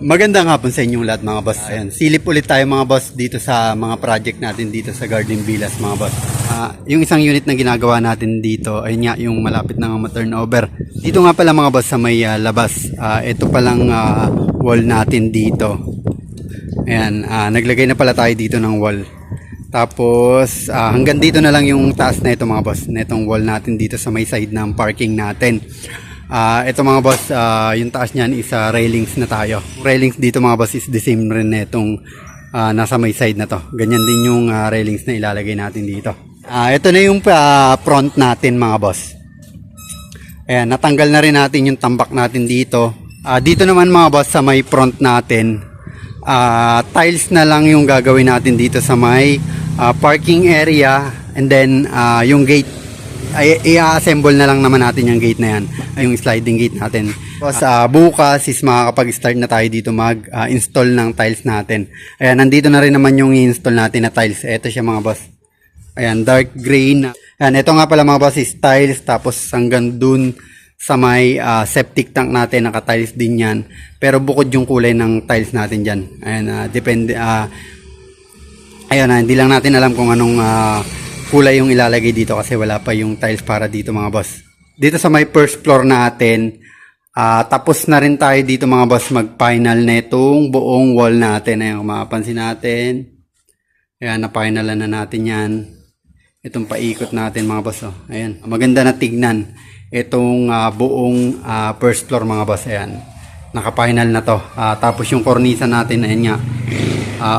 Magandang hapon sa inyong lahat mga boss. Ayan, silip ulit tayo mga boss dito sa mga project natin dito sa Garden Villas mga boss. Yung isang unit na ginagawa natin dito ay nga yung malapit na ma-turnover. Dito nga pala mga boss sa may labas. Ito palang wall natin dito. Ayan, naglagay na pala tayo dito ng wall. Tapos hanggang dito na lang yung taas na ito mga boss. Na itong wall natin dito sa may side ng parking natin. Ito mga boss, yung taas niyan is railings na tayo. Railings dito mga boss is the same rin na itong nasa may side na to. Ganyan din yung railings na ilalagay natin dito. Ito na yung front natin mga boss. Ayan, natanggal na rin natin yung tambak natin dito. Dito naman mga boss sa may front natin, tiles na lang yung gagawin natin dito sa may parking area. And then yung gate, i-assemble na lang naman natin yung gate na yan, yung sliding gate natin. Tapos bukas is makakapag-start na tayo dito mag-install ng tiles natin. Ayan, nandito na rin naman yung i-install natin na tiles. Ito siya mga boss. Ayan, dark green. Ayan, ito nga pala mga boss is tiles. Tapos hanggang dun sa may septic tank natin, naka-tiles din yan. Pero bukod yung kulay ng tiles natin dyan. Ayan, depende. Ayan, hindi lang natin alam kung anong kulay yung ilalagay dito kasi wala pa yung tiles para dito mga boss. Dito sa may first floor natin, tapos na rin tayo dito mga boss mag-final na itong buong wall natin. Ayan, kung makapansin natin. Ayan, na-finalan na natin yan. Itong paikot natin mga boss. Oh. Ayan, maganda na tignan. Itong buong first floor mga boss. Ayan, naka-final na to. Tapos yung cornisa natin, ayan nga.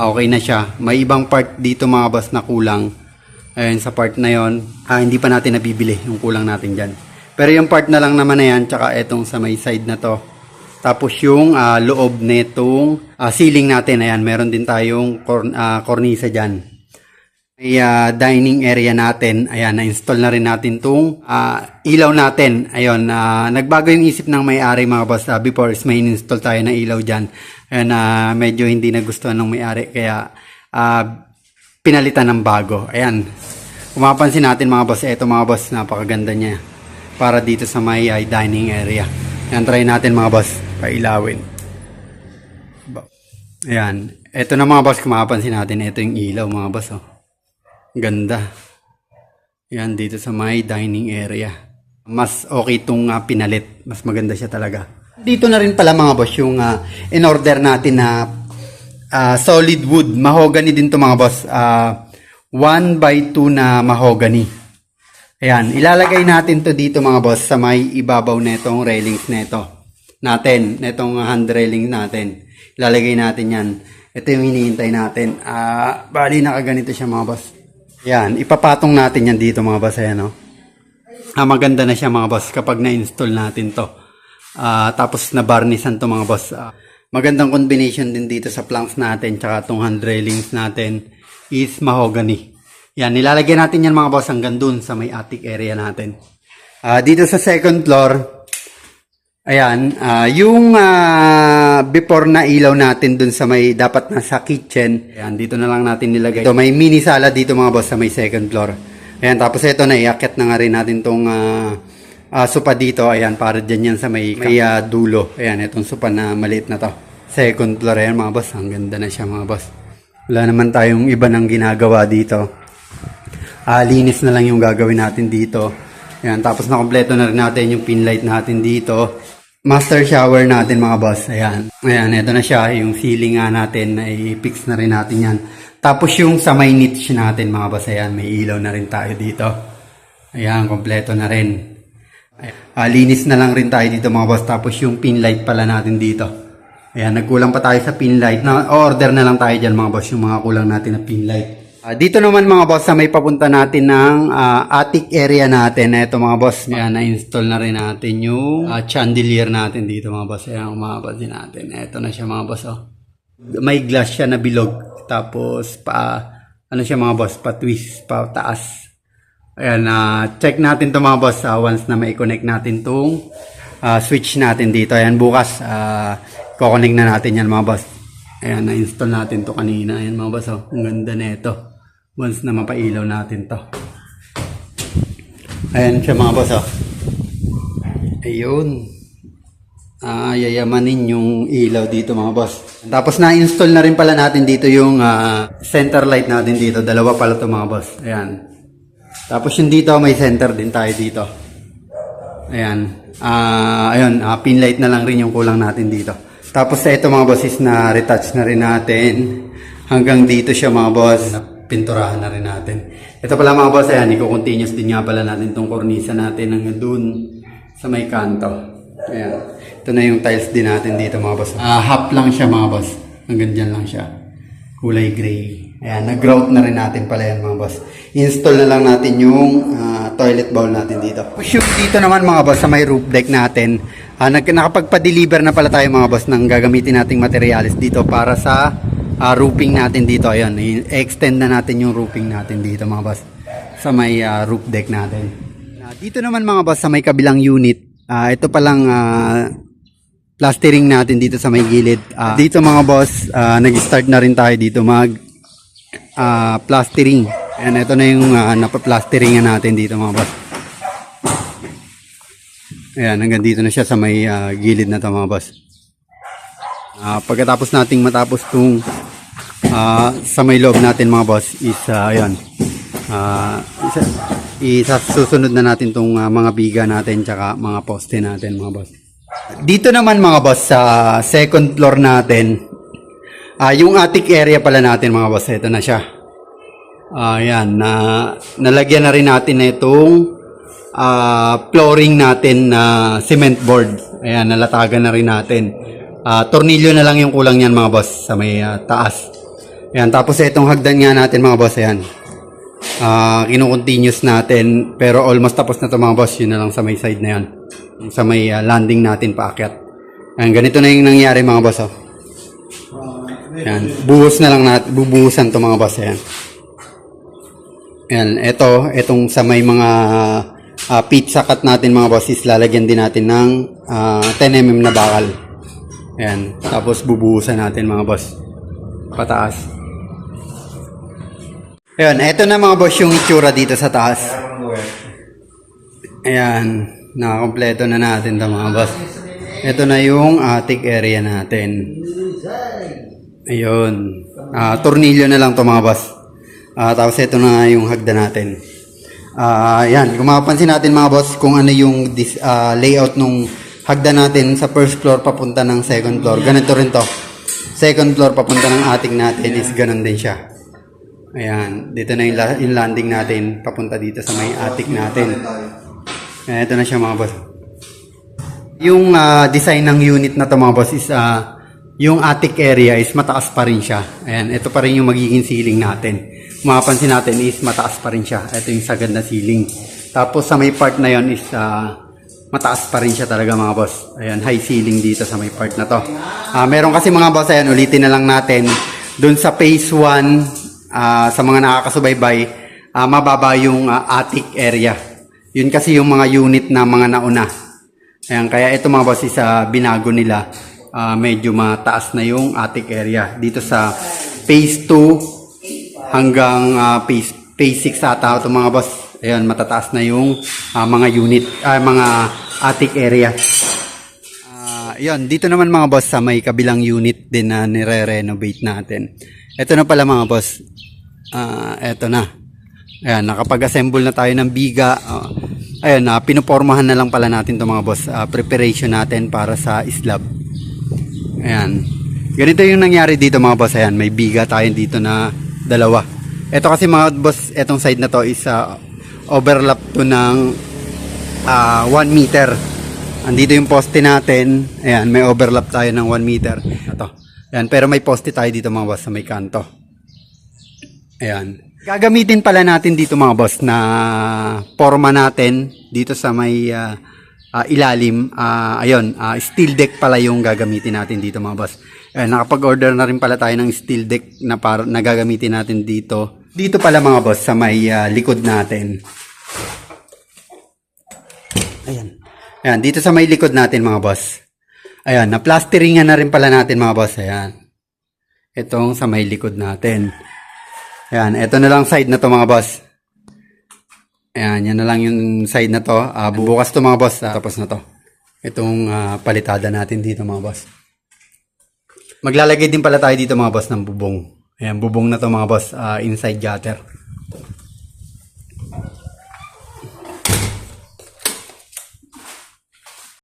Okay na siya. May ibang part dito mga boss na kulang. Ayan, sa part na yon, hindi pa natin nabibili yung kulang natin dyan. Pero yung part na lang naman na yan, tsaka etong sa may side na to. Tapos yung loob netong ceiling natin, ayan, meron din tayong cornisa dyan. May dining area natin, ayan, na-install na rin natin tong ilaw natin. Ayun, nagbago yung isip ng may-ari mga boss. Before is may install tayo na ilaw dyan. Ayan, medyo hindi nagustuhan ng may-ari, kaya pinalitan ng bago. Ayan. Kung mapapansin natin mga boss, ito mga boss, napakaganda niya. Para dito sa may dining area. Ayan, try natin mga boss, pailawin. Ayan. Ito na mga boss, kung mapapansin natin, ito yung ilaw mga boss. Oh. Ganda. Ayan, dito sa may dining area. Mas okay itong pinalit. Mas maganda siya talaga. Dito na rin pala mga boss, yung in-order natin na solid wood, mahogany din to mga boss. 1x2 na mahogany. Ayan, ilalagay natin to dito mga boss sa may ibabaw netong railings neto natin, netong hand railing natin. Ilalagay natin yan. Ito yung hinihintay natin. Bali nakaganito siya mga boss. Ayan, ipapatong natin yan dito mga boss. Ayan, no? Maganda na siya mga boss kapag na-install natin to. Tapos na-varnishan to mga boss. Magandang combination din dito sa planks natin tsaka itong hand railings natin is mahogany. Yan, nilalagyan natin yan mga boss hanggang dun sa may attic area natin. Dito sa second floor, ayan, yung before na ilaw natin dun sa may dapat nasa kitchen, ayan, dito na lang natin nilagay. Ito, may mini sala dito mga boss sa may second floor. Ayan, tapos ito na, iakyat na nga rin natin tong sopa dito. Ayan, para dyan yan sa may dulo. Ayan, itong sopa na maliit na to. Second floor, ayan mga boss. Ang ganda na siya mga boss. Wala naman tayong iba nang ginagawa dito. Linis na lang yung gagawin natin dito. Ayan, tapos nakompleto na rin natin yung pin light natin dito. Master shower natin mga boss. Ayan, ayan, ito na siya. Yung ceiling nga natin, i-fix na rin natin yan. Tapos yung sa may niche natin mga boss. Ayan, may ilaw na rin tayo dito. Ayan, kompleto na rin. Linis na lang rin tayo dito mga boss. Tapos yung pin light pala natin dito. Ayan, nagkulang pa tayo sa pin light. Order na lang tayo dyan mga boss, yung mga kulang natin na pin light. Dito naman mga boss, sa may papunta natin ng attic area natin. Ito mga boss, ayan, na-install na rin natin yung chandelier natin dito mga boss. Ayan, umapansin natin. Ito na siya mga boss. Oh. May glass siya na bilog. Tapos ano siya mga boss, pa-twist, pa-taas. Ayan, check natin to mga boss once na mai-connect natin tong switch natin dito. Ayan, bukas kukonek na natin yan mga boss. Ayan, na-install natin to kanina. Ayan mga boss, oh. Ang ganda na ito. Once na mapailaw natin to. Ayan siya mga boss. Oh. Ayun. yayamanin yung ilaw dito mga boss. Tapos na-install na rin pala natin dito yung center light natin dito. Dalawa pala to mga boss. Ayan. Tapos yung dito may center din tayo dito. Ayan. Ayun, pin light na lang rin yung kulang natin dito. Tapos ito mga boss is na retouch na rin natin. Hanggang dito siya mga boss. Pinturahan na rin natin. Ito pala mga boss, ayan, i-continuous din nga pala natin itong kornisa natin hanggang dun sa may kanto. Ayan. Ito na yung tiles din natin dito mga boss. Half lang siya mga boss. Hanggang dyan lang siya. Kulay gray. Ayan, nag-grout na rin natin pala yan mga boss. Install na lang natin yung toilet bowl natin dito. Yung dito naman mga boss sa may roof deck natin. Nakapagpa-deliver na pala tayo mga boss ng gagamitin nating materials dito para sa roofing natin dito. Ayun, i-extend na natin yung roofing natin dito mga boss sa may roof deck natin. Dito naman mga boss sa may kabilang unit, ito palang plastering natin dito sa may gilid. Dito mga boss, nag-start na rin tayo dito mag plastering. And ito na yung napaplasteringan natin dito mga boss. Ayan, hanggang dito na siya sa may gilid na to mga boss. Pagkatapos nating matapos itong sa may loob natin mga boss is ayun, susunod na natin itong mga biga natin tsaka mga poste natin mga boss. Dito naman mga boss sa second floor natin, yung attic area pala natin mga boss, ito na siya. Ayan, nalagyan na rin natin na itong flooring natin na cement board. Ayan, nalatagan na rin natin. Tornilyo na lang yung kulang niyan mga boss sa may taas. Ayan, tapos itong hagdan nga natin mga boss, ayan. Kinu-continuous natin pero almost tapos na ito mga boss. Yun na lang sa may side na yan. Sa may landing natin paakyat. Ayan, ganito na yung nangyari mga boss. Oh. Ayan, buhos na lang natin, bubuhusan ito mga boss. Ayan. Ayan, itong sa may mga pizza cut natin mga boss is lalagyan din natin ng 10 mm na bakal. Ayan, tapos bubuhusan natin mga boss pataas. Ayan, eto na mga boss yung itsura dito sa taas. Ayan, nakakompleto na natin ito mga boss. Ito na yung attic area natin. Ayun, tornilyo na lang to mga boss. Tapos ito na yung hagdan natin. Ayan, kung mapapansin natin mga boss kung ano yung layout nung hagdan natin sa first floor papunta ng second floor. Ganito rin to. Second floor papunta ng attic natin is ganun din siya. Ayan, dito na yung landing natin papunta dito sa may attic natin. Ayan, ito na siya mga boss. Yung design ng unit na to mga boss is yung attic area is mataas pa rin siya. Ayan, ito pa rin yung magiging ceiling natin. Mapapansin natin is mataas pa rin siya. Ito yung sagad na ceiling. Tapos sa may part na yon is mataas pa rin siya talaga mga boss. Ayan, high ceiling dito sa may part na to. Meron kasi mga boss, ayan, ulitin na lang natin. Doon sa phase 1, sa mga nakakasubaybay, mababa yung attic area. Yun kasi yung mga unit na mga nauna. Ayan, kaya ito mga boss is binago nila. Medyo mataas na yung attic area. Dito sa phase 2 hanggang phase 6 ata ito mga boss. Ayan, matataas na yung mga unit, mga attic area. Ayan, dito naman mga boss sa may kabilang unit din na nire-renovate natin. Ito na pala mga boss. Ito na. Ayan, nakapag-assemble na tayo ng biga. Ayan, pinupormahan na lang pala natin ito mga boss. Preparation natin para sa slab. Ayan. Ganito yung nangyari dito mga boss. Ayan, may biga tayo dito na dalawa. Ito kasi mga boss, etong side na to is overlap to ng 1 meter. Andito yung poste natin. Ayan, may overlap tayo ng 1 meter. Ito. Ayan, pero may poste tayo dito mga boss sa may kanto. Ayan. Gagamitin pala natin dito mga boss na forma natin dito sa may ilalim. Ayun, steel deck pala yung gagamitin natin dito mga boss. Ayan, nakapag-order na rin pala tayo ng steel deck na gagamitin natin dito. Dito pala mga boss sa may likod natin. Ayan. Ayan, dito sa may likod natin mga boss. Ayan, na-plasteringan na rin pala natin mga boss. Ayan. Itong sa may likod natin. Ayan, ito na lang side na to mga boss. Ayan, yan na lang yung side na to. Bukas to mga boss, tapos na to. itong palitada natin dito mga boss. Maglalagay din pala tayo dito mga boss ng bubong. Ayan, bubong na to mga boss, inside gutter.